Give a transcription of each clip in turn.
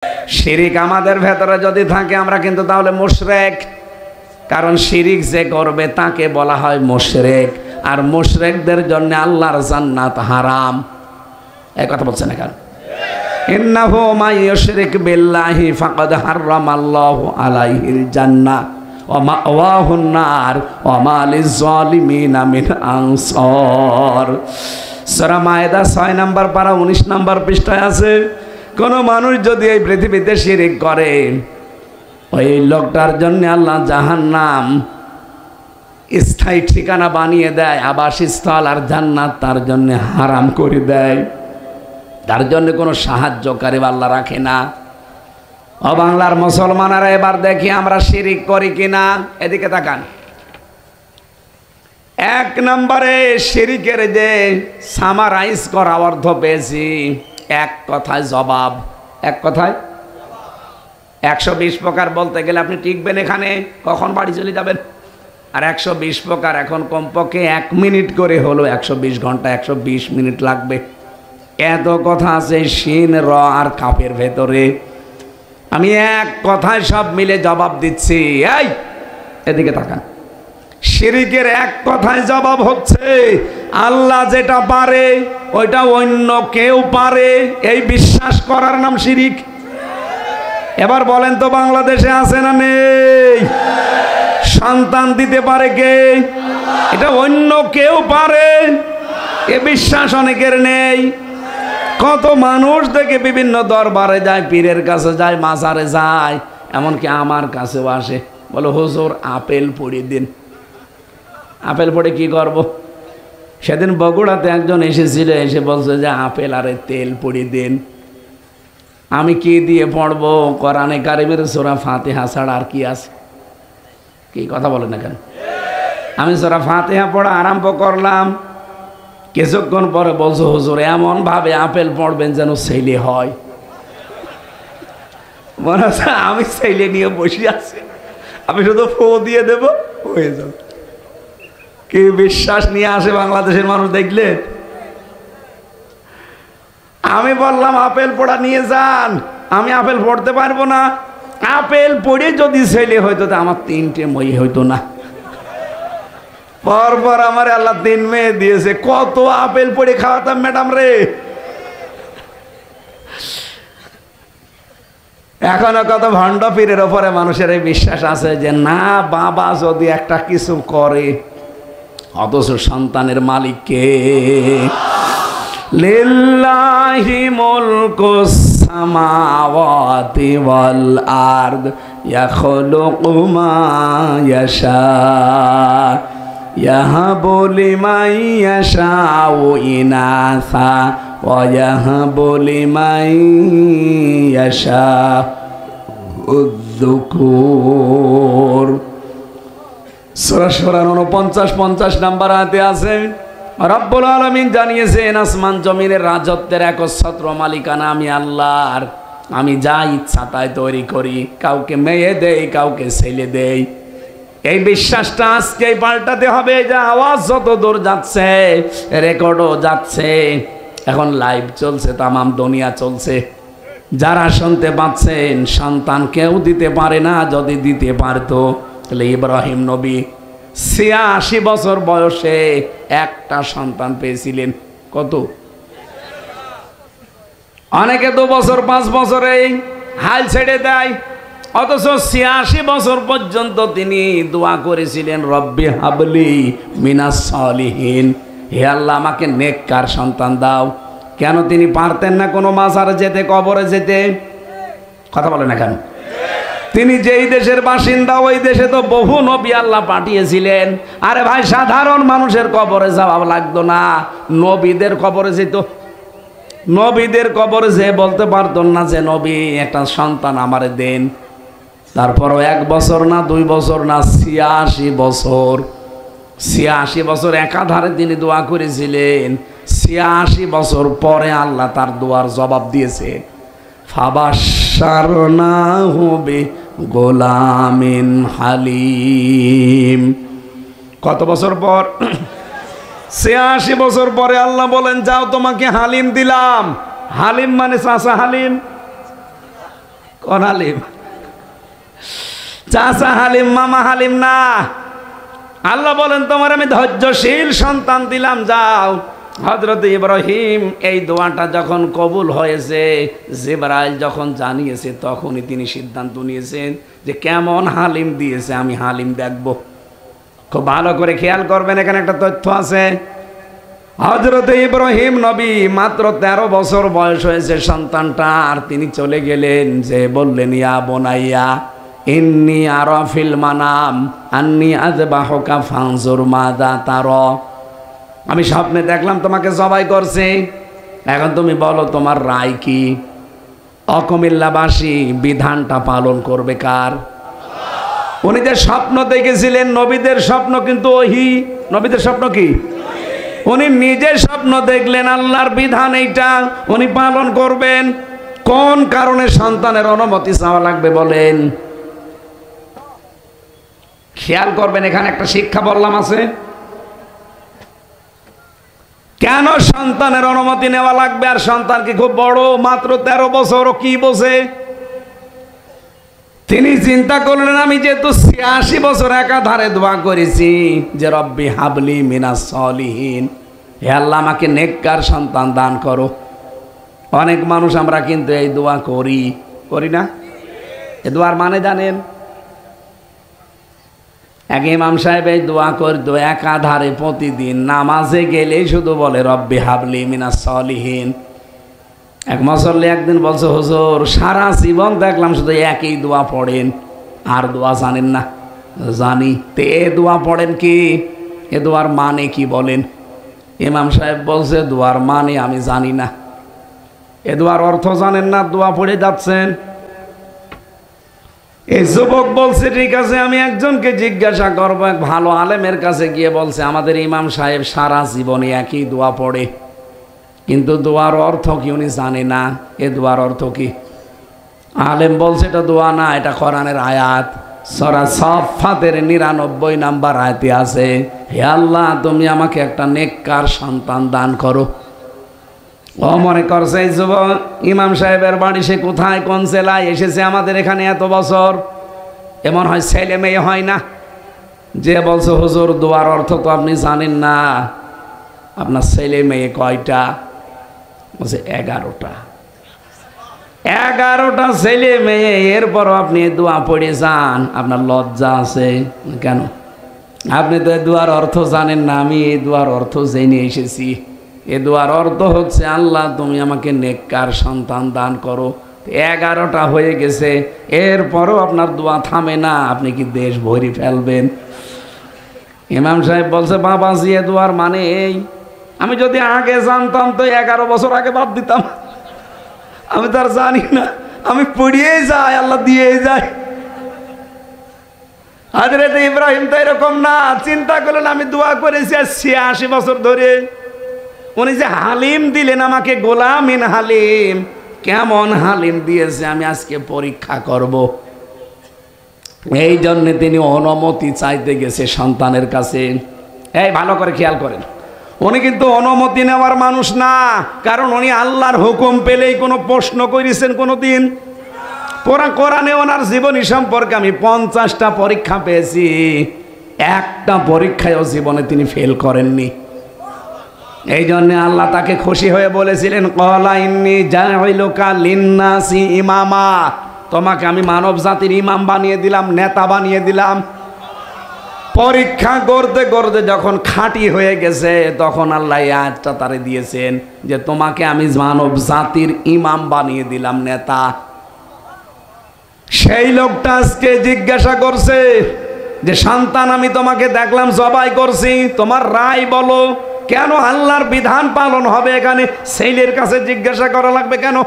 শিরিক আমাদের ভেতরে যদি থাকে আমরা কিন্তু তাহলে মুশরিক। কারণ শিরিক যে করবে তাকে বলা হয় মুশরিক, আর মুশরিকদের জন্য আল্লাহর জান্নাত হারাম। এই কথা বলছেন না কেন? ইন্নাহু মান ইউশরিক বিল্লাহি ফাকাদ হারামাল্লাহু আলাইহিল জান্নাহ ওয়া মাওয়াহুন নার ওয়া মা লিয-যালিমিনা মিন আনসার। সূরা মায়েদা 6 নম্বর পারা 19 নম্বর পৃষ্ঠায় আছে, কোন মানুষ যদি এই পৃথিবীতে শিরিক করে ওই লোকটার জন্য আল্লাহ জাহান্নাম স্থায়ী ঠিকানা বানিয়ে দেয়, আবাসস্থল, আর জান্নাত তার জন্য হারাম করে দেয়। তার জন্য কোনো সাহায্যকারী আল্লাহ রাখে না। ও বাংলার মুসলমানেরা, এবার দেখি আমরা শিরিক করি কিনা। এদিকে তাকান। এক নম্বরে শিরিকের যে সামারাইজ করা অর্থ পেয়েছি, এক কথায় জবাব। এক কথায় 120 প্রকার বলতে গেলে আপনি টিকবেন এখানে, কখন বাড়ি চলে যাবেন। আর 120 প্রকার এখন কমপক্ষে 1 মিনিট করে হলো 120 ঘন্টা 120 মিনিট লাগবে। এত কথা আছে শিন র আর কাপের ভেতরে। আমি এক কথায় সব মিলে জবাব দিচ্ছি। এই এদিকে তাকান। শিরিকের এক কথায় জবাব হচ্ছে আল্লাহ যেটা পারে ওইটা অন্য কেউ পারে, এই বিশ্বাস করার নাম শিরিক। এবার বলেন তো বাংলাদেশে আছে না নেই? সন্তান দিতে পারে কে? এটা অন্য কেউ পারে, এ বিশ্বাস অনেকের নেই। কত মানুষ দেখে বিভিন্ন দরবারে যায়, পীরের কাছে যায়, মাজারে যায়, এমনকি আমার কাছেও আসে, বলো হুজুর আপেল পড়িয়ে দিন। আপেল পড়ে কি করব? সেদিন বগুড়াতে একজন এসেছিল, এসে বলছে যে আপেল আরে তেল পড়িয়ে দিন। আমি কি দিয়ে পড়বো? কোরআনে কারিমের সূরা ফাতিহা ছাড়া আর কি আছে? কি কথা বলে না কেন? আমি সূরা ফাতিহা পড়া আরম্ভ করলাম, কিছুক্ষণ পরে বলছো হুজুর এমন ভাবে আপেল পড়বেন যেন ছেলে হয়। মনে হচ্ছে আমি ছেলে নিয়ে বসে আছি, আমি শুধু ফো দিয়ে দেব, হয়ে যাবে। কি বিশ্বাস নিয়ে আসে বাংলাদেশের মানুষ দেখলে। আমি বললাম আপেল পড়া নিয়ে যান, আমি আপেল পড়তে পারবো না। আপেল পড়ে যদি ছেলে হইতো তো আমার 3টে মই হইতো না। পরপর আমার আল্লাহ 3 মেয়ে দিয়েছে, কত আপেল পড়ে খাওয়াতাম ম্যাডাম রে। এখনো কত ভণ্ড পীরের ওপরে মানুষের এই বিশ্বাস আছে যে না বাবা যদি একটা কিছু করে, অথচ সন্তানের মালিক কে? লিল্লাহি মুলকুস সামাওয়াতি ওয়াল আরদ ইয়াখলুকু মা ইয়াশা ইয়াহাবু লিমান ইয়াশাউ ইনাসা ওয়া ইয়াহাবু লিমান ইয়াশাউ যুকুর। সূরা সূরা 49-50 নাম্বার আয়াতে আছে, রব্বুল আলামিন জানিয়েছেন আসমান জমিনের রাজত্বের একচ্ছত্র মালিকানা আমি আল্লাহর। আমি যা ইচ্ছা তাই তৈরি করি, কাউকে মেয়ে দেই, কাউকে ছেলে দেই। এই বিশ্বাসটা আজকেই পাল্টাতে হবে। যে আওয়াজ যত দূর যাচ্ছে, রেকর্ডও যাচ্ছে, এখন লাইভ চলছে, তামাম দুনিয়া চলছে। যারা শুনতে পাচ্ছেন, সন্তান কেউ দিতে পারে না। যদি দিতে পারতো তাহলে ইব্রাহিম নবী 86 বছর বয়সে একটা সন্তান পেয়েছিলেন। কত? অনেকে 2 বছর 5 বছরে হাল ছেড়ে দেয়, অথচ 86 বছর পর্যন্ত তিনি দোয়া করেছিলেন রব্বি হাবলি মিনাস সালিহিন, হে আল্লাহ আমাকে নেককার সন্তান দাও। কেন তিনি পারতেন না কোনো মাজারে যেতে, কবরে যেতে? কথা বলে না কেন? তিনি যেই দেশের বাসিন্দা ওই দেশে তো বহু নবী আল্লাহ পাঠিয়েছিলেন। আরে ভাই, সাধারণ মানুষের কবরে যাওয়া লাগতো না, নবীদের কবরে যেত। নবীদের কবরে যে বলতে পারতেন না যে নবী একটা সন্তান আমারে দেন। তারপরও 1 বছর না 2 বছর না 86 বছর, 86 বছর একাধারে তিনি দোয়া করেছিলেন। 86 বছর পরে আল্লাহ তার দোয়ার জবাব দিয়েছে। ফাবাশশারনাহু বিগুলামিন হালিম। কত বছর পর? 86 বছর পরে আল্লাহ বলেন যাও তোমাকে হালিম দিলাম। হালিম মানে চাচা হালিম। কোন হালিম? চাচা হালিম, মামা হালিম না। আল্লাহ বলেন তোমার আমি ধৈর্যশীল সন্তান দিলাম, যাও। হযরত ইব্রাহিম এই দোয়াটা যখন কবুল হয়েছে, জিবরাইল যখন জানিয়েছে, তখনই তিনি সিদ্ধান্ত নিয়েছেন যে কেমন হালিম দিয়েছে, আমি হালিম দেখব। খুব ভালো করে খেয়াল করবেন, এখানে একটা তথ্য আছে। হযরত ইব্রাহিম নবী মাত্র 13 বছর বয়স হয়েছে সন্তানটা, আর তিনি চলে গেলেন, যে বললেন ইয়া বুনাইয়া ইন্নী আরা ফিল মানাম আন্নী আযবাহুকা ফানজুর মাযা তারা। আমি স্বপ্নে দেখলাম তোমাকে জবাই করছে, এখন তুমি বলো তোমার রায় কি? অকুমিল্লাবাসী বিধানটা পালন করবে কার? উনি যে স্বপ্ন দেখেছিলেন, নবীদের স্বপ্ন কিন্তু ওহি। নবীদের স্বপ্ন কি? উনি নিজে স্বপ্ন দেখলেন আল্লাহর বিধান এইটা উনি পালন করবেন। কোন কারণে সন্তানের অনুমতি চাওয়া লাগবে বলেন? খেয়াল করবেন, এখানে একটা শিক্ষা বললাম আছে। কেন সন্তানের অনুমতি নেওয়া লাগবে? আর সন্তান কি খুব বড়? মাত্র 13 বছর, কি বোঝে? তিনি চিন্তা করলেন আমি যেহেতু 86 বছর একাধারে দোয়া করেছি যে রব্বি হাবলি মিনাস সলিহিন, হে আল্লাহ আমাকে নেককার সন্তান দান করো। অনেক মানুষ আমরা কিন্তু এই দোয়া করি না? এই দোয়ার মানে জানেন? এক ইমাম সাহেব এই দোয়া করতো একাধারে প্রতিদিন, নামাজে গেলেই শুধু বলে রব্বি হাবলি মিনাস সলিহিন। এক মুসল্লি একদিন বলছে হুজুর সারা জীবন দেখলাম শুধু একই দোয়া পড়েন, আর দোয়া জানেন না? জানি। তে এ দোয়া পড়েন কি? এ দোয়ার মানে কি বলেন? ইমাম সাহেব বলছে দোয়ার মানে আমি জানি না। এ দোয়ার অর্থ জানেন না, দোয়া পড়ে যাচ্ছেন। এই যুবক বলছে ঠিক আছে আমি একজনকে জিজ্ঞাসা করবো। এক ভালো আলেমের কাছে গিয়ে বলছে আমাদের ইমাম সাহেব সারা জীবনে একই দোয়া পড়ে, কিন্তু দোয়ার অর্থ কি উনি জানে না। এ দোয়ার অর্থ কি? আলেম বলছে এটা দোয়া না, এটা কোরআনের আয়াত। সূরা সাফফাতের 99 নাম্বার আয়াতে আছে, হে আল্লাহ তুমি আমাকে একটা নেককার সন্তান দান করো। ও মনে করছে এই যুবক ইমাম সাহেবের বাড়ি সে কোথায়, কোন জেলায় এসেছে আমাদের এখানে এত বছর, এমন হয় ছেলে মেয়ে হয় না? যে বলছে হুজুর দোয়ার অর্থ তো আপনি জানেন না, আপনার ছেলে মেয়ে কয়টা? বলছে 11টা। 11টা ছেলে মেয়ে, এরপরও আপনি দোয়া পড়ে যান, আপনার লজ্জা আছে কেন? আপনি তো এই দোয়ার অর্থ জানেন না। আমি এই দোয়ার অর্থ জেনে এসেছি। এ দোয়ার অর্থ হচ্ছে আল্লাহ তুমি আমাকে নেককার সন্তান দান করো। 11টা হয়ে গেছে, এরপরও আপনার দোয়া থামে না, আপনি কি দেশ ভরি ফেলবেন? ইমাম সাহেব বলছে বাবাজি এ দোয়ার মানে এই, আমি যদি আগে জানতাম তো 11 বছর আগে বাদ দিতাম। আমি তো আর জানি না, আমি পড়িয়েই যাই, আল্লাহ দিয়েই যায়। হযরত ইব্রাহিম তো এরকম না, চিন্তা করলেন আমি দোয়া করেছি 86 বছর ধরে, উনি যে হালিম দিলেন আমাকে, গোলামিন হালিম, কেমন হালিম দিয়েছে আমি আজকে পরীক্ষা করব। এই জন্য তিনি অনুমতি চাইতে গেছে সন্তানের কাছে। এই ভালো করে খেয়াল করেন, উনি কিন্তু অনুমতি নেওয়ার মানুষ না, কারণ উনি আল্লাহর হুকুম পেলেই কোনো প্রশ্ন করেছেন কোনোদিন? কোরআনে ওনার জীবনী সম্পর্কে আমি 50টা পরীক্ষা পেয়েছি, একটা পরীক্ষায়ও জীবনে তিনি ফেল করেননি। এই জন্য আল্লাহ তাকে খুশি হয়ে বলেছিলেন ক্বালা ইন্নী জাইলুকা লিন্নাসি ইমামা, তোমাকে আমি মানব জাতির ইমাম বানিয়ে দিলাম, নেতা বানিয়ে দিলাম। পরীক্ষা করতে করতে যখন খাঁটি হয়ে গেছে, তখন আল্লাহ এই আয়াতটা তারে দিয়েছেন যে তোমাকে আমি মানব জাতির ইমাম বানিয়ে দিলাম, নেতা। সেই লোকটা আজকে জিজ্ঞাসা করছে যে সন্তান আমি তোমাকে দেখলাম জবাই করছি, তোমার রায় বলো, কেন আল্লাহর বিধান পালন হবে এখানে ছেলের কাছে জিজ্ঞাসা করা লাগবে কেন?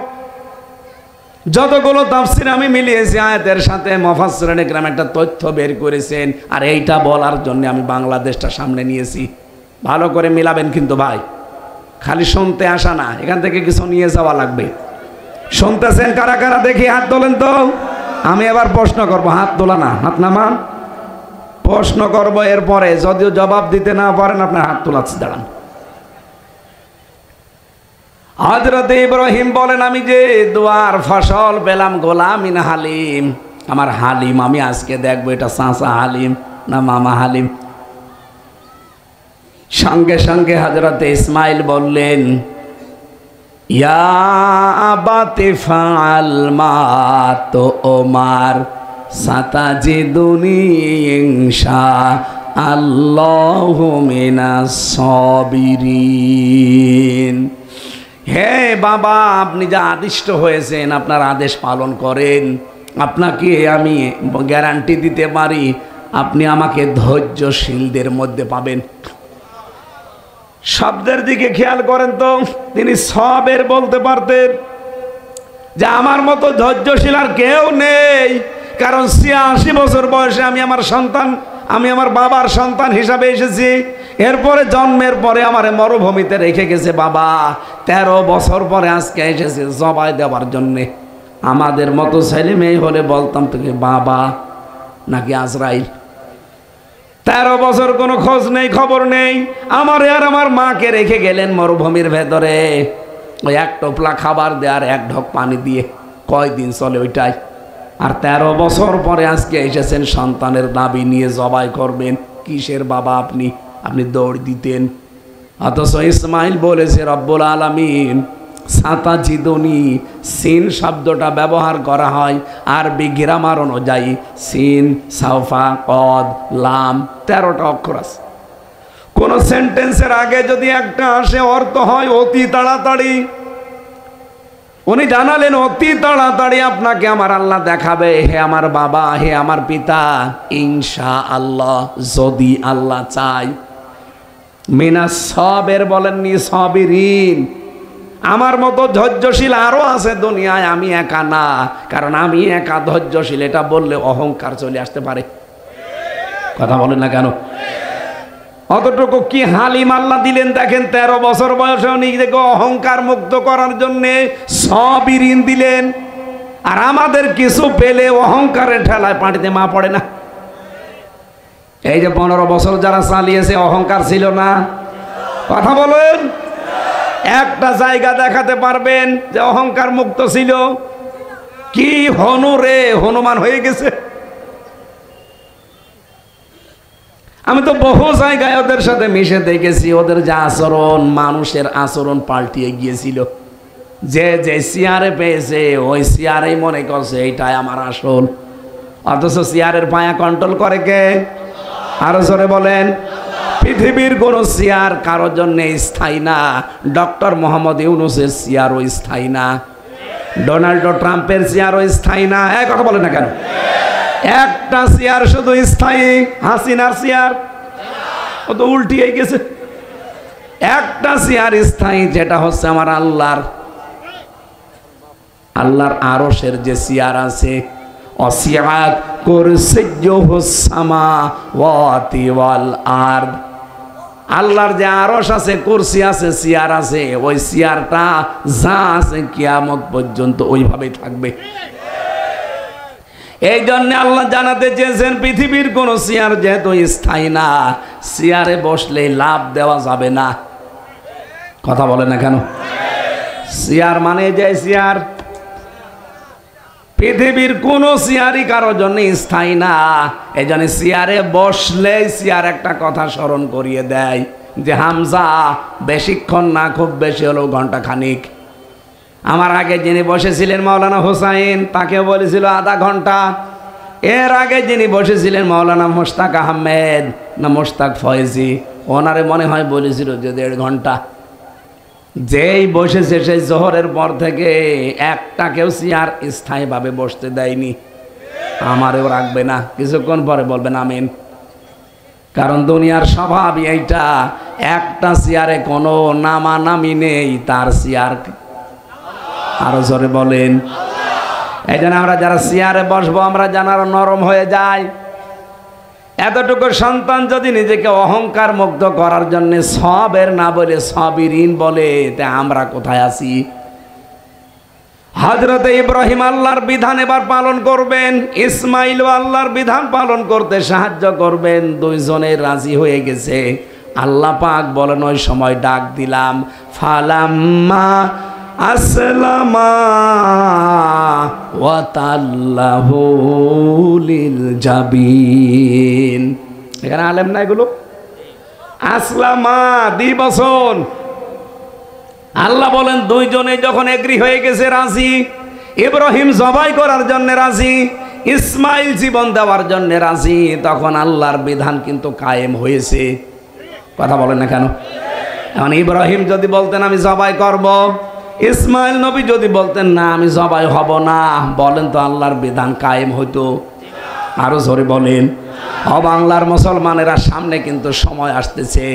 যতগুলো তাফসীর আমি মিলিয়েছি আয়াতের সাথে, মুফাসসিরিন ইকরাম একটা তথ্য বের করেছেন, আর এইটা বলার জন্য আমি বাংলাদেশটা সামনে নিয়েছি। ভালো করে মিলাবেন কিন্তু ভাই, খালি শুনতে আসা না, এখান থেকে কিছু নিয়ে যাওয়া লাগবে। শুনতেছেন কারা কারা দেখি হাত তোলেন তো। আমি এবার প্রশ্ন করব, হাত তোলা না, হাত নামান। প্রশ্ন করব, এরপরে যদিও জবাব দিতে না পারেন আপনার হাত তোলা দাঁড়ান। হযরত ইব্রাহিম বলেন, আমি যে দুয়ার ফসল পেলাম গোলামিন হালিম, আমার হালিম আমি আজকে দেখবো এটা চাচা হালিম না মামা হালিম। সঙ্গে সঙ্গে হযরত ইসমাইল বললেন, ইয়া আবাতি ফাআল মা তুমার সাতাজিদুনি ইনশাআল্লাহু মিনাস সাবিরিন। হে বাবা, আপনি যা আদিষ্ট হয়েছেন আপনার আদেশ পালন করেন। আপনাকে আমি গ্যারান্টি দিতে পারি আপনি আমাকে ধৈর্যশীলদের মধ্যে পাবেন। শব্দের দিকে খেয়াল করেন তো, তিনি সবের বলতে পারতেন যে আমার মতো ধৈর্যশীল আর কেউ নেই, কারণ ৮৬ বছর বয়সে আমি আমার বাবার সন্তান হিসাবে এসেছি। এরপরে জন্মের পরে আমার মরুভূমিতে রেখে গেছে বাবা, ১৩ বছর পরে আজকে এসেছে জবাই দেওয়ার জন্যে। আমাদের মতো ছেলে মেয়ে হলে বলতাম তোকে বাবা নাকি আজরাইল। ১৩ বছর কোনো খোঁজ নেই, খবর নেই। আমারে আর আমার মাকে রেখে গেলেন মরুভূমির ভেতরে, ওই এক টোপলা খাবার দেওয়ার এক ঢক পানি দিয়ে কয়দিন চলে ওইটাই। আর ১৩ বছর পরে আজকে এসেছেন সন্তানের দাবি নিয়ে জবাই করবেন। কিসের বাবা আপনি? আপনি দৌড় দিতেন। অথচ ইসমাইল বলেছে রব্বুল আলামিন সাতাজিদুনি, সিন শব্দটা ব্যবহার করা হয় আরবি গ্রামার অনুযায়ী সিন, সাউফা, কদ, লাম ১৩টা অক্ষর আছে। কোন সেন্টেন্সের আগে যদি একটা আসে অর্থ হয় অতি তাড়াতাড়ি। উনি জানালেন অতি তাড়াতাড়ি আপনাকে আমার আল্লাহ দেখাবে, হে আমার বাবা, হে আমার পিতা, ইনশাআল্লাহ, যদি আল্লাহ চাই। মিনাস সাবের বলেননি, সাবিরিন। আমার মতো ধৈর্যশীল আরো আছে দুনিয়ায়, আমি একা না। কারণ আমি একা ধৈর্যশীল এটা বললে অহংকার চলে আসতে পারে। কথা বলেন না কেন? অতটুকু কি হালিম আল্লাহ দিলেন দেখেন। ১৩ বছর বয়সে নিজেকে অহংকার মুক্ত করার জন্য সাবিরিন দিলেন। আর আমাদের কিছু পেলে অহংকারের ঠেলায় পাটিতে মা পড়ে না। এই যে ১৫ বছর যারা চালিয়েছে অহংকার ছিল না? কথা বলেন। একটা জায়গা দেখাতে পারবেন যে অহংকার মুক্ত ছিল? কি হনুরে হনুমান হয়ে গেছে। আমি তো বহু জায়গায় ওদের সাথে মিশে দেখেছি, ওদের যে আচরণ, মানুষের আচরণ পাল্টিয়ে গিয়েছিল। যে যে চেয়ারে পেয়েছে ওই চেয়ারেই মনে করছে এইটাই আমার আসল। অথচ চেয়ারের পায়া কন্ট্রোল করে কে? আরো জোরে বলেন। পৃথিবীর কোন চেয়ার কারোর জন্য স্থায়ী না। ডক্টর মোহাম্মদ ইউনূসের চেয়ারও স্থায়ী না, ডোনাল্ড ট্রাম্পের চেয়ারও স্থায়ী না। এক কথা বলে না কেন? একটা চেয়ার শুধু স্থায়ী, হাসিনার চেয়ার। ও তো উল্টিয়ে গেছে। একটা চেয়ার স্থায়ী, যেটা হচ্ছে আমার আল্লাহর আরশের যে চেয়ার আছে। অসিআত কুরসিয়্যুহুস সামাওয়াতি ওয়াল আরদ। আল্লাহর যে আরশ আছে, কুরসি আছে, চেয়ার আছে, ওই চেয়ারটা যা আছে কিয়ামত পর্যন্ত ওইভাবেই থাকবে। এই জন্য আল্লাহ জানাতে চেয়েছেন পৃথিবীর কোন চেয়ার যেহেতু স্থায়ী না, চেয়ারে বসলে লাভ দেওয়া যাবে না। কথা বলে না কেন? চেয়ার মানে যে চেয়ার, পৃথিবীর কোন চেয়ারই কারোর জন্য স্থায়ী না। এই জন্য চেয়ারে বসলে চেয়ার একটা কথা স্মরণ করিয়ে দেয় যে হামজা বেশিক্ষণ না, খুব বেশি হলেও ঘন্টা খানিক। আমার আগে যিনি বসেছিলেন মাওলানা হোসাইন, তাকে বলেছিল আধা ঘন্টা। এর আগে যিনি বসেছিলেন মাওলানা মোশতাক আহমেদ না মোশতাক ফয়েজি, ওনারে মনে হয় বলেছিল যে ১.৫ ঘন্টা। যেই বসেছে সেই জোহরের পর থেকে একটা কেউ চেয়ার স্থায়ীভাবে বসতে দেয়নি। আমারও রাখবে না, কিছুক্ষণ পরে বলবেন আমিন। কারণ দুনিয়ার স্বভাব এইটা, একটা চেয়ারে কোনো নামানামি নেই, তার চেয়ার। আরো জোরে বলেন। এই জন্য আমরা যারা চেয়ারে বসবো আমরা যেন আরো নরম হয়ে যায়। এতটুকু সন্তান যদি নিজেকে অহংকার মুক্ত করার জন্য সবের না বলে সাবিরিন বলে, তা আমরা কোথায় আছি? হযরত ইব্রাহিম আল্লাহর বিধান এবার পালন করবেন, ইসমাইলও আল্লাহর বিধান পালন করতে সাহায্য করবেন। দুইজনে রাজি হয়ে গেছে। আল্লাহ পাক বলেন ওই সময় ডাক দিলাম, ফালাম্মা আসলামা ওয়া তাল্লাহু লিল জাবিন। এখানে আলেম না এগুলো? আসলামা দ্বিবচন। আল্লাহ বলেন দুইজনে যখন এগ্রি হয়ে গেছে, রাজি, ইব্রাহিম জবাই করার জন্য রাজি, ইসমাইল জীবন দেওয়ার জন্য রাজি, তখন আল্লাহর বিধান কিন্তু কায়েম হয়েছে। কথা বলেন না কেন? এখন ইব্রাহিম যদি বলতেন আমি জবাই করব, ইসমাইল নবী যদি বলতেন না আমি জবাই হব না, বলেন তো আল্লাহর বিধান কায়েম হইতো? আরো জোরে বলেন। বাংলার মুসলমানেরা সামনে কিন্তু সময় আসতেছে,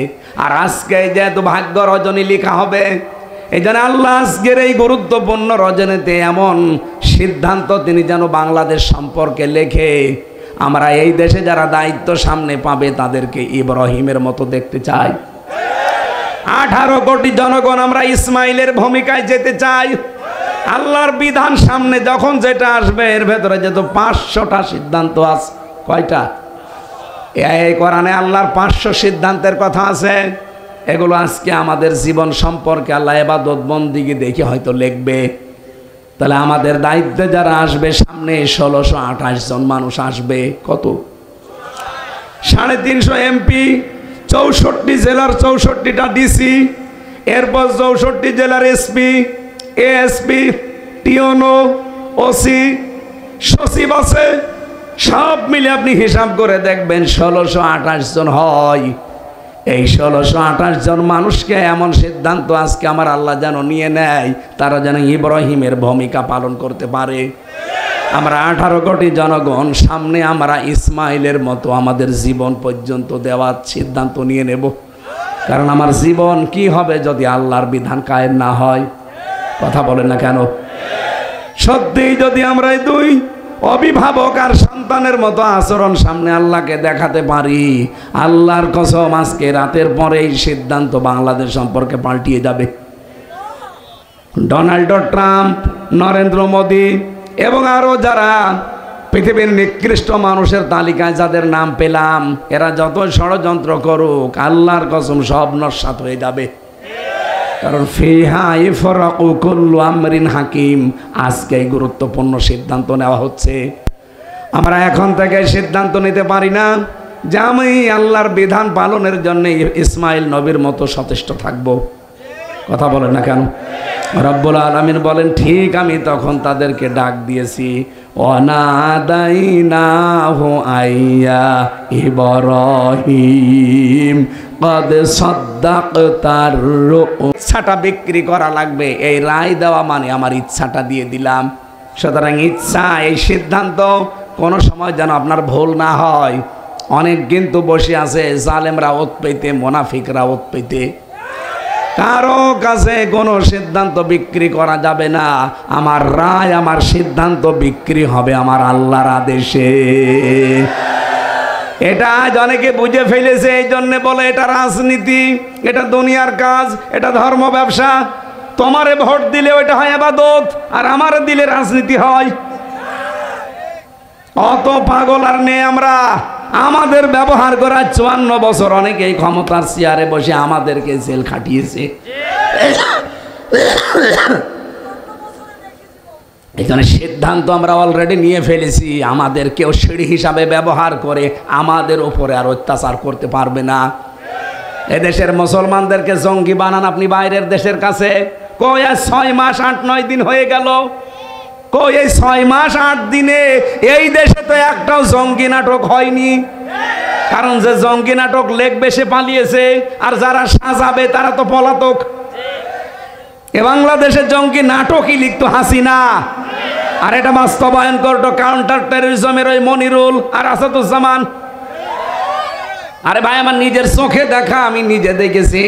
আর আজকে যেহেতু ভাগ্য রজনী লেখা হবে, এই জন্য আল্লাহ আজকের এই গুরুত্বপূর্ণ রজনীতে এমন সিদ্ধান্ত তিনি যেন বাংলাদেশ সম্পর্কে লেখে, আমরা এই দেশে যারা দায়িত্ব সামনে পাবে তাদেরকে ইব্রাহিমের মতো দেখতে চাই। 18 কোটি জনগণ আমরা ইসমাইলের ভূমিকায় যেতে চাই। আল্লাহর বিধান সামনে যখন যেটা আসবে, এর ভেতরে যেহেতু 500টা সিদ্ধান্ত আছে। কয়টা? এই কোরআনে আল্লাহর 500 সিদ্ধান্তের কথা আছে। এগুলো আজকে আমাদের জীবন সম্পর্কে আল্লাহ ইবাদত বন্দেগী দেখে হয়তো লিখবে। তাহলে আমাদের দায়িত্বে যারা আসবে সামনে 1628 জন মানুষ আসবে। কত? 350 এমপি, 64 জেলার 64টা ডিসি, এরপর 64 জেলার এসপি, এএসপি, টিওনো, ওসি, সচিব আছে। সব মিলে আপনি হিসাব করে দেখবেন 1628 জন হয়। এই 1628 জন মানুষকে এমন সিদ্ধান্ত আজকে আমার আল্লাহ যেন নিয়ে নেয়, তারা যেন ইব্রাহিমের ভূমিকা পালন করতে পারে। আমরা 18 কোটি জনগণ সামনে আমরা ইসমাইলের মতো আমাদের জীবন পর্যন্ত দেওয়ার সিদ্ধান্ত নিয়ে নেব। কারণ আমার জীবন কি হবে যদি আল্লাহর বিধান কায়েম না হয়? কথা বলেন না কেন? সত্যিই যদি আমরা এই দুই অভিভাবক আর সন্তানের মতো আচরণ সামনে আল্লাহকে দেখাতে পারি, আল্লাহর কসম আজকে রাতের পরে এই সিদ্ধান্ত বাংলাদেশ সম্পর্কে পাল্টিয়ে যাবে। ডোনাল্ড ট্রাম্প, নরেন্দ্র মোদী এবং আরো যারা পৃথিবীর নিকৃষ্ট মানুষের তালিকায় যাদের নাম পেলাম, এরা যত ষড়যন্ত্র করুক, আল্লাহর কসম সব নস্যাৎ হয়ে যাবে। কারণ ফিহা ইফরাকু কুল্লু আমরিন হাকিম, আজকে গুরুত্বপূর্ণ সিদ্ধান্ত নেওয়া হচ্ছে। আমরা এখন থেকে সিদ্ধান্ত নিতে পারি না যে আমি আল্লাহর বিধান পালনের জন্য ইসমাইল নবীর মতো সচেষ্ট থাকব। কথা বলেন না কেন? রব্বুল আলামিন বলেন ঠিক আমি তখন তাদেরকে ডাক দিয়েছি, ওয়ানাদাইনাহু আইয়া ইব্রাহিম কদ সাদ্দাকতার ইচ্ছাটা বিক্রি করা লাগবে, এই রায় দেওয়া মানে আমার ইচ্ছাটা দিয়ে দিলাম। সুতরাং ইচ্ছা, এই সিদ্ধান্ত কোনো সময় যেন আপনার ভুল না হয়। অনেক কিন্তু বসে আছে জালেমরা ওত পেতে, মোনাফিকরা ওত পেতে। কারো কাছে কোনো সিদ্ধান্ত বিক্রি করা যাবে না। আমার রায়, আমার সিদ্ধান্ত বিক্রি হবে আমার আল্লাহর আদেশে। এটা আজ অনেকে বুঝে ফেলেছে, এই জন্য বলে এটা রাজনীতি, এটা দুনিয়ার কাজ, এটা ধর্ম ব্যবসা। তোমারে ভোট দিলে ওইটা হয় ইবাদত, আর আমারে দিলে রাজনীতি হয়। অত পাগল আর নেই আমরা। আমাদের ব্যবহার করা 54 বছর অনেকেই ক্ষমতার চেয়ারে বসে আমাদেরকে জেল খাটিয়েছে। এখানে সিদ্ধান্ত আমরা অলরেডি নিয়ে ফেলেছি, আমাদের কেউ সিঁড়ি হিসাবে ব্যবহার করে আমাদের উপরে আর অত্যাচার করতে পারবে না। এদেশের মুসলমানদেরকে জঙ্গি বানান আপনি বাইরের দেশের কাছে। কই 6 মাস 8-9 দিন হয়ে গেল, কই এই 6 মাস 8 দিনে এই দেশে তো একটাও জঙ্গি নাটক হয়নি। কারণ যে জঙ্গি নাটক লেখবে সে পালিয়েছে, আর যারা সাজাবে তারা তো পলাতক। এ বাংলাদেশের জঙ্গি নাটকই লিখতো হাসিনা, আর এটা বাস্তবায়ন করতো কাউন্টার টেররিজমের ওই মনিরুল আর আসাদুজ্জামান। আরে ভাই, আমার নিজের চোখে দেখা, আমি নিজে দেখেছি।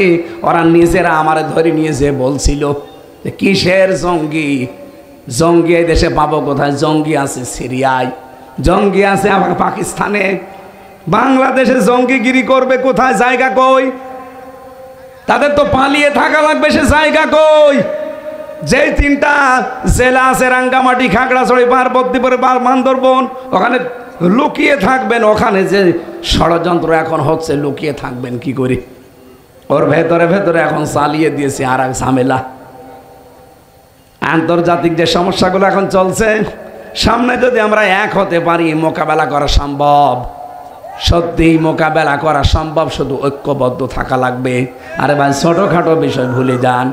ওরা নিজেরা আমারে ধরে নিয়েছে, বলছিল যে কিসের জঙ্গি, জঙ্গি এই দেশে পাবো কোথায়? জঙ্গি আছে সিরিয়ায়, জঙ্গি আছে পাকিস্তানে, বাংলাদেশে জঙ্গিগিরি করবে কোথায়? জায়গা কই? তাদের তো পালিয়ে থাকা লাগবে, সে জায়গা কই? যেই 3টা জেলা আছে, রাঙ্গামাটি, খাগড়াছড়ি, পার্বতীপুর, বান্দরবন, ওখানে লুকিয়ে থাকবেন। ওখানে যে ষড়যন্ত্র এখন হচ্ছে, লুকিয়ে থাকবেন কি করে? ওর ভেতরে ভেতরে এখন চালিয়ে দিয়েছে আর এক ঝামেলা। আন্তর্জাতিক যে সমস্যাগুলো এখন চলছে, সামনে যদি আমরা এক হতে পারি মোকাবেলা করা সম্ভব। সত্যিই মোকাবেলা করা সম্ভব, শুধু ঐক্যবদ্ধ থাকা লাগবে। আরে ভাই ছোটখাটো বিষয় ভুলে যান।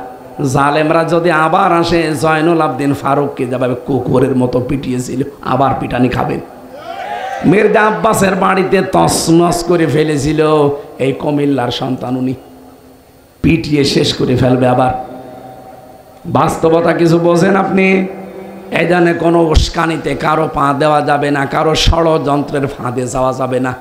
জালেমরা যদি আবার আসে, জয়নুল আবদিন ফারুককে যেভাবে কুকুরের মতো পিটিয়েছিল, আবার পিটানি খাবেন। মির্জা আব্বাসের বাড়িতে তছনছ করে ফেলেছিল এই কুমিল্লার সন্তান, উনি পিটিয়ে শেষ করে ফেলবে আবার। বাস্তবতা কিছু বোঝেন আপনি? এই জন্য কোনো উস্কানিতে কারো পা দেওয়া যাবে না, কারো ষড়যন্ত্রের ফাঁদে যাওয়া যাবে না।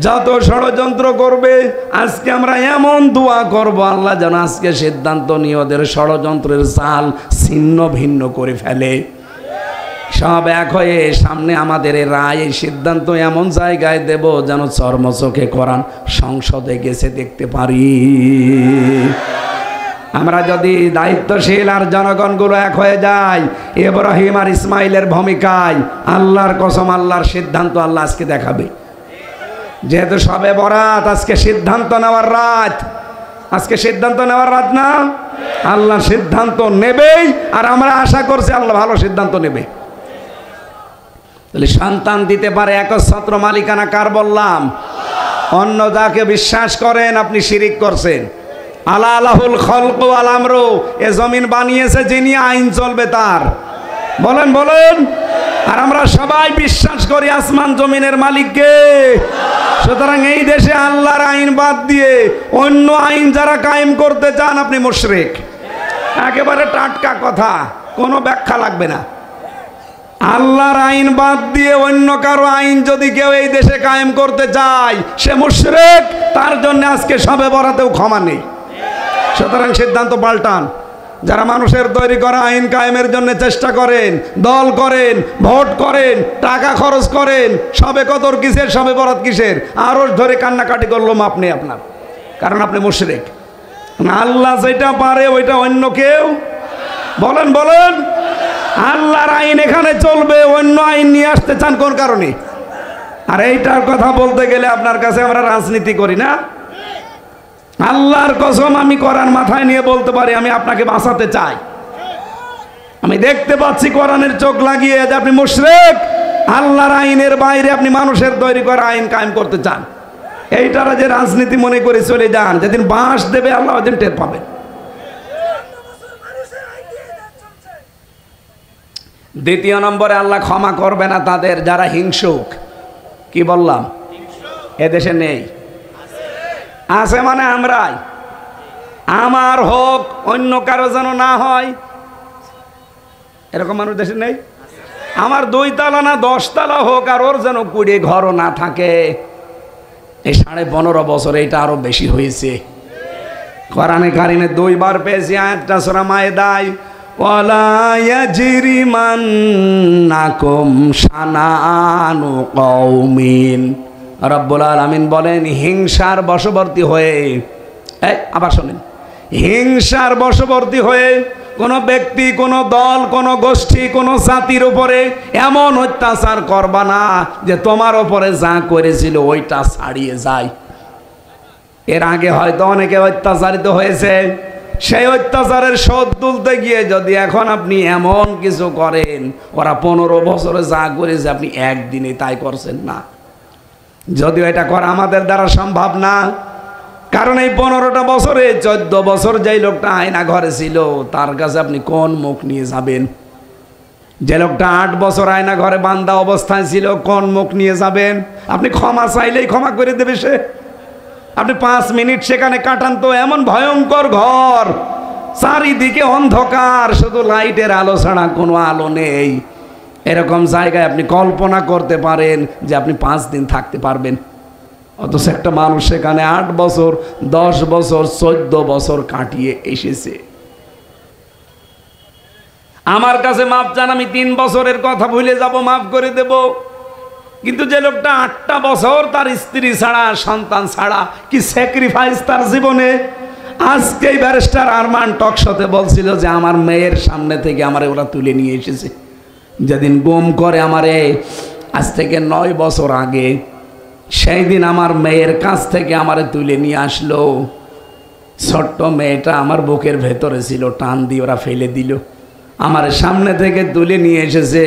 যত ষড়যন্ত্র করবে, আজকে আমরা এমন দোয়া করব, আল্লাহ যেন আজকে সিদ্ধান্ত নিয়ে ওদের ষড়যন্ত্রের জাল ছিন্ন ভিন্ন করে ফেলে। সব এক হয়ে সামনে আমাদের এই রায়, এই সিদ্ধান্ত এমন জায়গায় দেব যেন চর্মচোখে কোরআন সংসদে গেছে দেখতে পারি। আমরা যদি দায়িত্বশীল আর জনগণগুলো এক হয়ে যায়, ইব্রাহিম আর ইসমাইলের ভূমিকায়, আল্লাহর কসম আল্লাহর সিদ্ধান্ত আল্লাহ আজকে দেখাবে। যেহেতু সবে বরাত, আজকে সিদ্ধান্ত নেওয়ার রাত। আজকে সিদ্ধান্ত নেওয়ার রাত না, আল্লাহ সিদ্ধান্ত নেবেই। আর আমরা আশা করছি আল্লাহ ভালো সিদ্ধান্ত নেবে। তাহলে সন্তান দিতে পারে একচ্ছত্র মালিকানা কার বললাম? অন্য যাকে বিশ্বাস করেন আপনি শিরিক করছেন। আলা আলাহুল খলকু ওয়াল আমরু, এ জমিন বানিয়েছে যিনি, আইন চলবে তার। বলেন বলেন। আর আমরা সবাই বিশ্বাস করি আসমান জমিনের মালিককে। সুতরাং এই দেশে আল্লাহর আইন বাদ দিয়ে অন্য আইন যারা কায়েম করতে চান, আপনি মুশরিক। একেবারে টাটকা কথা, কোনো ব্যাখ্যা লাগবে না। আল্লাহর আইন বাদ দিয়ে অন্য কারো আইন যদি কেউ এই দেশে কায়েম করতে চায়, সে মুশরিক। তার জন্য আজকে সবে বরাতেও ক্ষমা নেই। সুতরাং সিদ্ধান্ত পাল্টান। যারা মানুষের তৈরি করা আইন কায়েমের জন্য চেষ্টা করেন, দল করেন, ভোট করেন, টাকা খরচ করেন, সবে কদর কিসের, সবে বরাত কিসের, আরো ধরে কান্নাকাটি করলো মাপ নেই আপনার, কারণ আপনি মুশরিক। আল্লাহ যেটা পারে ওইটা অন্য কেউ, বলেন বলেন। আল্লাহর আইন এখানে চলবে, অন্য আইন নিয়ে আসতে চান কোন কারণে? আর এইটার কথা বলতে গেলে আপনার কাছে আমরা রাজনীতি করি না। আল্লাহর কসম আমি কোরআন মাথায় নিয়ে বলতে পারি, আমি আপনাকে বাঁচাতে চাই। আমি দেখতে পাচ্ছি কোরআনের চোখ লাগিয়ে যে আপনি মুশরিক। আল্লাহর আইনের বাইরে আপনি মানুষের তৈরি করা আইন কায়েম করতে চান। এইটারা যে রাজনীতি মনে করে চলে যান, যেদিন বাঁশ দেবে আল্লাহ ওদিন টের পাবেন। দ্বিতীয় নম্বরে আল্লাহ ক্ষমা করবে না তাদের যারা হিংসুক। কি বললাম? এদেশে নেই, আছে মানে আমরাই। আমার হোক, অন্য কারো যেন না হয়, এরকম মানুষ দেশে নেই। আমার 2 তলা না 10 তলা হোক, আর ওর যেন কুড়ে ঘরও না থাকে। এই 15.5 বছরে এটা আরো বেশি হয়েছে। কোরআনে কারিমে 2 বার পেয়েছি আয়াতটা সূরা মায়েদায়, ওয়ালা ইয়াজরিমান্নাকুম শানানু কওমিন। রব্বুল আলামিন বলেন, হিংসার বশবর্তী হয়ে, আবার শোনেন, হিংসার বশবর্তী হয়ে কোনো ব্যক্তি, কোনো দল, কোনো গোষ্ঠী, কোনো জাতির উপরে এমন অত্যাচার করবা না যে তোমার উপরে যা করেছিল ওইটা ছাড়িয়ে যায়। এর আগে হয়তো অনেকে অত্যাচারিত হয়েছে, সেই অত্যাচারের শোধ তুলতে গিয়ে যদি এখন আপনি এমন কিছু করেন, ওরা 15 বছরে যা করেছে আপনি একদিনে তাই করছেন না। যদিও এটা করা আমাদের দ্বারা সম্ভব না, কারণ এই 15টা বছরে 14 বছর যেই লোকটা আয়না ঘরে ছিল তার কাছে আপনি কোন মুখ নিয়ে যাবেন? যে লোকটা 8 বছর আয়না ঘরে বান্দা অবস্থায় ছিল কোন মুখ নিয়ে যাবেন? আপনি ক্ষমা চাইলেই ক্ষমা করে দেবে সে? আপনি 5 মিনিট সেখানে কাটান তো, এমন ভয়ঙ্কর ঘর, চারিদিকে অন্ধকার, শুধু লাইটের আলো ছাড়া কোনো আলো নেই। এরকম জায়গায় আপনি কল্পনা করতে পারেন যে আপনি 5 দিন থাকতে পারবেন? অথচ একটা মানুষ সেখানে 8 বছর, 10 বছর, 14 বছর কাটিয়ে এসেছে। আমার কাছে মাপ চান, আমি 3 বছরের কথা ভুলে যাব, মাফ করে দেব। কিন্তু যে লোকটা 8টা বছর তার স্ত্রী ছাড়া, সন্তান ছাড়া, কি স্যাক্রিফাইস তার জীবনে। আজকেই ব্যারিস্টার আরমান টকশোতে বলছিল যে আমার মেয়ের সামনে থেকে আমারে ওরা তুলে নিয়ে এসেছে। যেদিন গুম করে আমারে, আজ থেকে 9 বছর আগে, সেই দিন আমার মেয়ের কাছ থেকে আমারে তুলে নিয়ে আসলো। ছোট্ট মেয়েটা আমার বুকের ভেতরে ছিল, টান দিয়ে ওরা ফেলে দিল। আমার সামনে থেকে তুলে নিয়ে এসেছে।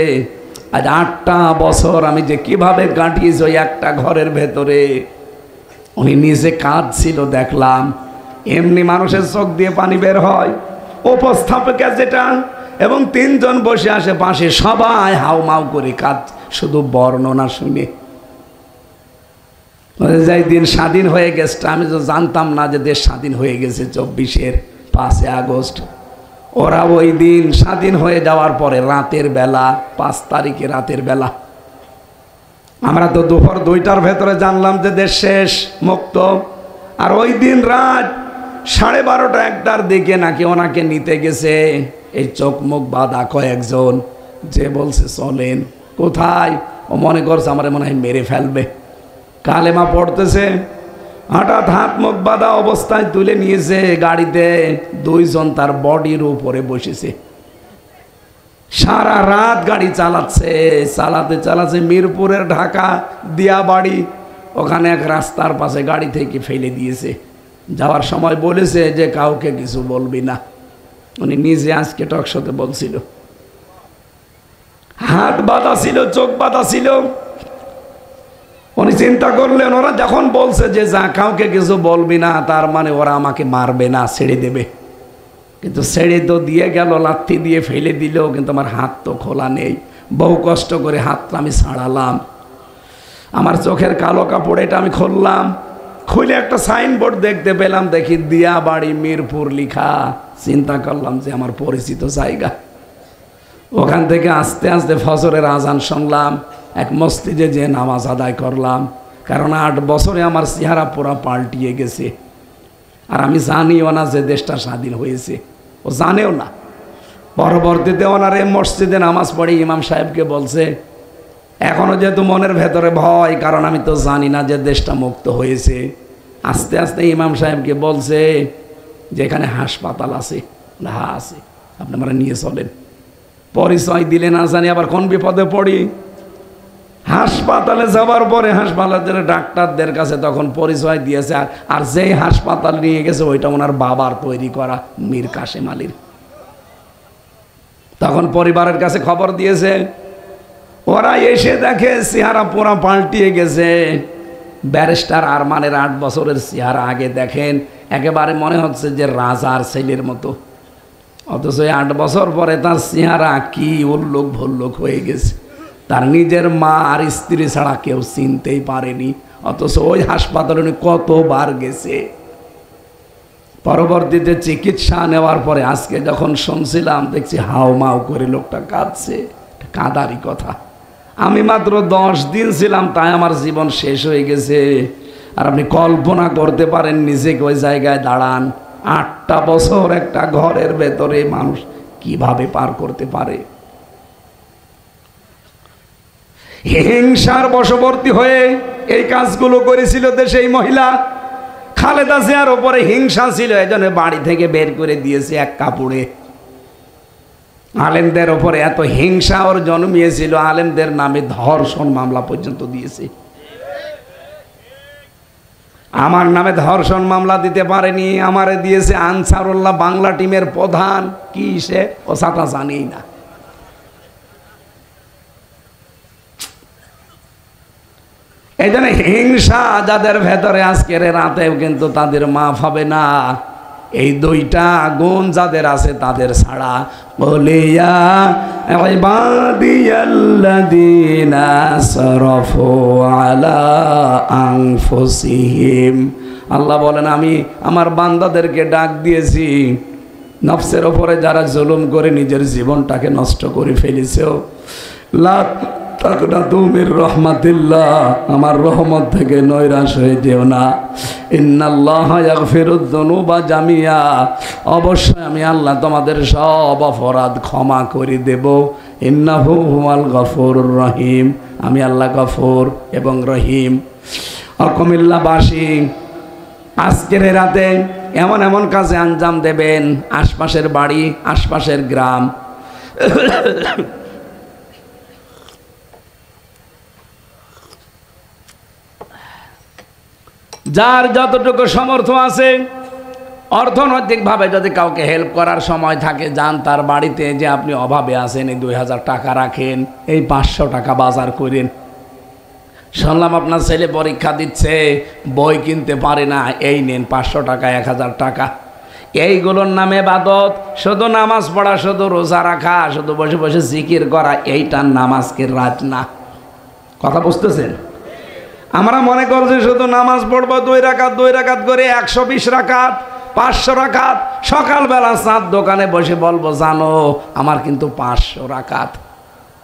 আজ 8টা বছর আমি যে কিভাবে কাটিয়েছি ওই একটা ঘরের ভেতরে। উনি নিজে কাঁদছিল দেখলাম। এমনি মানুষের চোখ দিয়ে পানি বের হয়। উপস্থাপকা যেটা এবং 3 জন বসে আসে পাশে, সবাই হাউমাউ করে কাঁদ, শুধু বর্ণনা শুনে। যাই দিন স্বাধীন হয়ে গেছে, আমি তো জানতাম না যে দেশ স্বাধীন হয়ে গেছে 24-এর 5 আগস্ট। ওরা ওই দিন স্বাধীন হয়ে যাওয়ার পরে রাতের বেলা, 5 তারিখে রাতের বেলা, আমরা তো দুপুর 2টার ভেতরে জানলাম যে দেশ শেষ, মুক্ত। আর ওই দিন রাত 12:30 1টার দিকে নাকি ওনাকে নিতে গেছে এই চোখ মুখ বাঁধা কয়েকজন, যে বলছে চলেন। কোথায়? ও মনে করছে আমার মনে হয় মেরে ফেলবে, কালেমা পড়তেছে। হঠাৎ হাত মুখ বাঁধা অবস্থায় তুলে নিয়েছে গাড়িতে। 2 জন তার বডির উপরে বসেছে। সারা রাত গাড়ি চালাচ্ছে মিরপুরের ঢাকা দিয়াবাড়ি, ওখানে এক রাস্তার পাশে গাড়ি থেকে ফেলে দিয়েছে। যাওয়ার সময় বলেছে যে কাউকে কিছু বলবি না। উনি নিজে আজকে টকশোতে বলছিল। হাত বাঁধা ছিল, চোখ বাঁধা ছিল। উনি চিন্তা করলেন ওরা যখন বলছে যে যা কাউকে কিছু বলবি না, তার মানে ওরা আমাকে মারবে না, ছেড়ে দেবে। কিন্তু ছেড়ে তো দিয়ে গেল, লাথি দিয়ে ফেলে দিল, কিন্তু আমার হাত তো খোলা নেই। বহু কষ্ট করে হাতটা আমি ছাড়ালাম। আমার চোখের কালো কাপড় এটা আমি খুললাম। খুলে একটা সাইনবোর্ড দেখতে পেলাম, দেখি দিয়াবাড়ি মিরপুর লিখা। চিন্তা করলাম যে আমার পরিচিত জায়গা। ওখান থেকে আস্তে আস্তে ফজরের আজান শুনলাম। এক মসজিদে যে নামাজ আদায় করলাম, কারণ 8 বছরে আমার চেহারা পুরা পাল্টিয়ে গেছে। আর আমি জানিও না যে দেশটা স্বাধীন হয়েছে, ও জানেও না। পরবর্তীতে ওনার এই মসজিদে নামাজ পড়ে ইমাম সাহেবকে বলছে, এখনো যেহেতু মনের ভেতরে ভয়, কারণ আমি তো জানি না যে দেশটা মুক্ত হয়েছে। আস্তে আস্তে ইমাম সাহেবকে বলছে যে এখানে হাসপাতাল আছে। হ্যাঁ আছে, আপনি আমরা নিয়ে চলেন। পরিচয় দিলে না জানি আবার কোন বিপদে পড়ি। হাসপাতালে যাওয়ার পরে হাসপাতালের ডাক্তারদের কাছে তখন পরিচয় দিয়েছে। আর যেই হাসপাতাল নিয়ে গেছে ওইটা ওনার বাবার তৈরি করা, মীর কাশেম আলীর। তখন পরিবারের কাছে খবর দিয়েছে। ওরা এসে দেখে চেহারা পুরা পাল্টিয়ে গেছে। ব্যারিস্টার আরমানের 8 বছরের চেহারা আগে দেখেন, একেবারে মনে হচ্ছে যে রাজার ছেলের মতো। অথচ 8 বছর পরে তার চেহারা কি উল্লুক ভল্লুক হয়ে গেছে। তার নিজের মা আর স্ত্রী ছাড়া কেউ চিনতেই পারেনি। অথচ ওই হাসপাতালে উনি কতবার গেছে। পরবর্তীতে চিকিৎসা নেওয়ার পরে আজকে যখন শুনছিলাম, দেখছি হাউমাউ করে লোকটা কাঁদছে। কাঁদারই কথা। আমি মাত্র 10 দিন ছিলাম, তাই আমার জীবন শেষ হয়ে গেছে। আর আপনি কল্পনা করতে পারেন নিজেকে ওই জায়গায় দাঁড়ান। 8টা বছর একটা ঘরের ভেতরে মানুষ কিভাবে পার করতে পারে। হিংসার বশবর্তী হয়ে এই কাজগুলো করেছিল দেশে এই মহিলা। খালেদা জিয়ার ওপরে হিংসা ছিল, এজন্য বাড়ি থেকে বের করে দিয়েছে এক কাপড়ে। আলেমদের ওপরে এত হিংসা ওর জন্মিয়েছিল, আলেমদের নামে ধর্ষণ মামলা পর্যন্ত দিয়েছে। আমার নামে ধর্ষণ মামলা দিতে পারেনি, আমারে দিয়েছে আনসারুল্লাহ বাংলা টিমের প্রধান। কি সে ও সাথা জানি না। এই জন্য হিংসা যাদের ভেতরে আজকের রাতেও কিন্তু তাদের মাফ হবে না। এই 2টা গুণ যাদের আছে তাদের ছাড়া। বলিয়া ইবাদিয়াল্লাযীনা আসরাফু আলা আনফুসিহিম, আল্লাহ বলেন আমি আমার বান্দাদেরকে ডাক দিয়েছি, নফসের ওপরে যারা জুলুম করে নিজের জীবনটাকে নষ্ট করে ফেলেছে, লা তাকনাতু মির রাহমাতিল্লাহ, আমার রহমত থেকে নৈরাশ হয়ে যেও না। ইন্নাল্লাহা ইয়াগফিরুয যুনুবা জামিয়া, অবশ্যই আমি আল্লাহ তোমাদের সব অপরাধ ক্ষমা করে দেব। ইন্নাহু হুয়াল গফুরুর রহিম, আমি আল্লাহ গফুর এবং রহিম। কুমিল্লাবাসী আজকের রাতে এমন এমন কাজে আঞ্জাম দেবেন, আশপাশের বাড়ি, আশপাশের গ্রাম, যার যতটুকু সামর্থ্য আছে অর্থনৈতিকভাবে যদি কাউকে হেল্প করার সময় থাকে, যান তার বাড়িতে, যে আপনি অভাবে আছেন, এই 2000 টাকা রাখেন, এই 500 টাকা বাজার করেন। শুনলাম আপনার ছেলে পরীক্ষা দিচ্ছে, বই কিনতে পারে না, এই নেন 500 টাকা, 1000 টাকা। এইগুলোর নামে ইবাদত। শুধু নামাজ পড়া, শুধু রোজা রাখা, শুধু বসে বসে জিকির করা, এইটার নামাজকে রাত না। কথা বুঝতেছেন? আমরা মনে করছি শুধু নামাজ পড়বো 2 রাকাত করে, 120 রাকাত, 500 রাকাত। সকালবেলা চাঁদ দোকানে বসে বলবো, জানো আমার কিন্তু 500 রাকাত।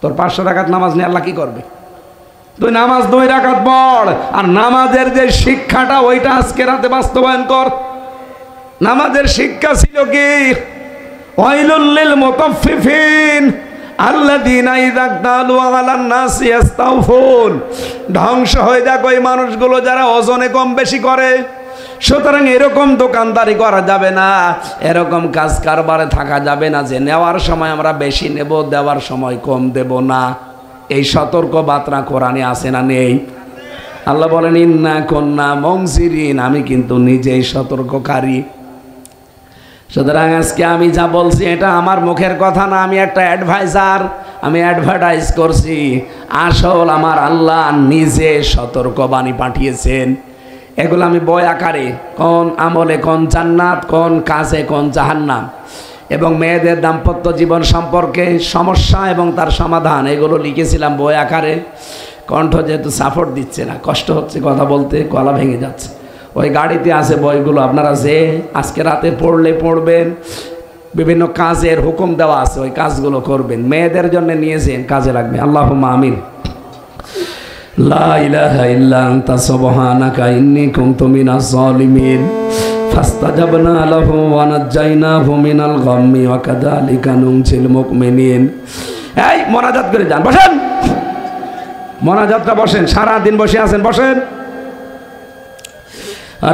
তোর 500 রাকাত নামাজ নিয়ে আল্লাহ কি করবে? তুই নামাজ 2 রাকাত পড়, আর নামাজের যে শিক্ষাটা ওইটা আজকে রাতে বাস্তবায়ন কর। নামাজের শিক্ষা ছিল কি? ওয়াইলুল লিল মুতাফফিফিন আল্লাযীনা ইযা ক্তালু আলান নাসি ইস্তাওফুন। ধ্বংস হয়ে যাক ওই মানুষগুলো যারা ওজনে কম বেশি করে। সুতরাং এরকম দোকানদারি করা যাবে না, এরকম কাজ কারবারে থাকা যাবে না যে নেওয়ার সময় আমরা বেশি নেব, দেওয়ার সময় কম দেব না। এই সতর্ক বার্তা কোরআনে আছে না নেই? আল্লাহ বলেন, ইন্না কুন্না মুনজিরিন, আমি কিন্তু নিজেই সতর্ককারী। সুতরাং আজকে আমি যা বলছি এটা আমার মুখের কথা না, আমি একটা অ্যাডভাইজার, আমি অ্যাডভার্টাইজ করছি। আসল আমার আল্লাহ নিজে সতর্কবাণী পাঠিয়েছেন। এগুলো আমি বই আকারে, কোন আমলে কোন জান্নাত, কোন কাজে কোন জাহান্নাম, এবং মেয়েদের দাম্পত্য জীবন সম্পর্কে সমস্যা এবং তার সমাধান, এগুলো লিখেছিলাম বই আকারে। কণ্ঠ যেহেতু সাপোর্ট দিচ্ছে না, কষ্ট হচ্ছে কথা বলতে, গলা ভেঙে যাচ্ছে। ওই গাড়িতে আছে বইগুলো, আপনারা যে আজকে রাতে পড়লে পড়বেন। বিভিন্ন কাজের হুকুম দেওয়া আছে, ওই কাজগুলো করবেন। মেয়েদের জন্য নিয়েছেন, কাজে লাগবে। আল্লাহুম্মা আমিন। লা ইলাহা ইল্লা আনতা সুবহানাকা ইন্নী কুনতু মিনাজ জালিমিন। ফাস্তাজাবনা লাহু ওয়া নাজ্জাইনাহু মিনাল গাম্মি ওয়া কাযালিকা নুনজিল মুমিনিন। এই মোনাজাত করে যান, বসেন। মোনাজাতটা বসেন, সারা দিন বসে আছেন, বসেন।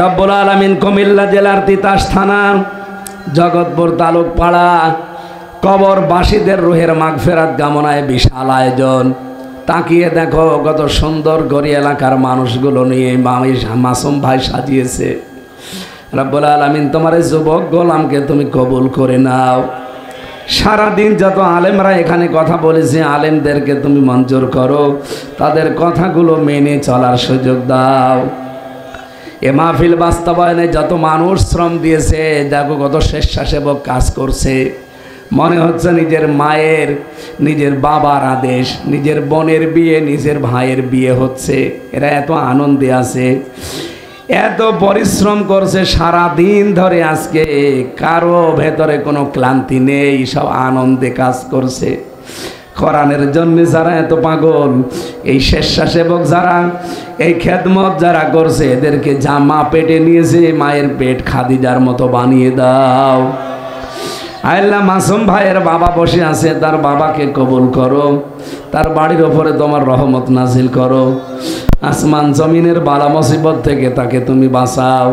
রব্বুল আলামিন কুমিল্লা জেলার তিতাস থানা জগৎপুর তালুক পাড়া কবরবাসীদের রুহের মাগফিরাত কামনায় বিশাল আয়োজন। তাকিয়ে দেখো কত সুন্দর গড়ি এলাকার মানুষগুলো নিয়ে মাসুম ভাই সাজিয়েছে। রব্বুল আলামিন তোমার এই যুবক গোলামকে তুমি কবুল করে নাও। সারাদিন যত আলেমরা এখানে কথা বলেছে, আলেমদেরকে তুমি মঞ্জুর করো, তাদের কথাগুলো মেনে চলার সুযোগ দাও। এ মাহফিল বাস্তবায়নে যত মানুষ শ্রম দিয়েছে, দেখো কত স্বেচ্ছাসেবক কাজ করছে। মনে হচ্ছে নিজের মায়ের, নিজের বাবার আদেশ, নিজের বোনের বিয়ে, নিজের ভাইয়ের বিয়ে হচ্ছে। এরা এত আনন্দে আছে, এত পরিশ্রম করছে সারা দিন ধরে। আজকে কারো ভেতরে কোনো ক্লান্তি নেই, সব আনন্দে কাজ করছে। কোরআনের জন্য যারা এত পাগল, এই স্বেচ্ছাসেবক যারা, এই খেদমত যারা করছে, এদেরকে জামা পেটে নিয়েছে, মায়ের পেট খাদিজার মতো বানিয়ে দাও। আল্লাহ মাসুম ভাইয়ের বাবা বসে আছে, তার বাবাকে কবুল করো, তার বাড়ির ওপরে তোমার রহমত নাজিল করো। আসমান জমিনের বালা মুসিবত থেকে তাকে তুমি বাঁচাও।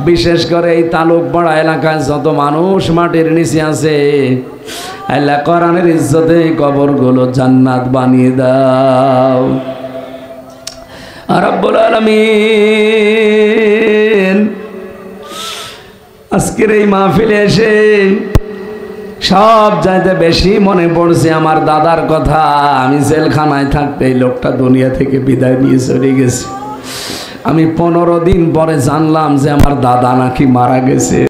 বিশেষ করে এই তালুক পাড়া এলাকায় যত মানুষ মাটির নিচে আছে, আল্লাহ কোরআনের ইজ্জতে কবরগুলো জান্নাত বানিয়ে দাও। রব্বুল আলামিন আজকের এই মাহফিলে এসে সব চাইতে বেশি মনে পড়ছে আমার দাদার কথা। আমি জেলখানায় থাকতে এই লোকটা দুনিয়া থেকে বিদায় নিয়ে চলে গেছে। আমি 15 দিন পরে জানলাম যে আমার দাদা নাকি মারা গেছে।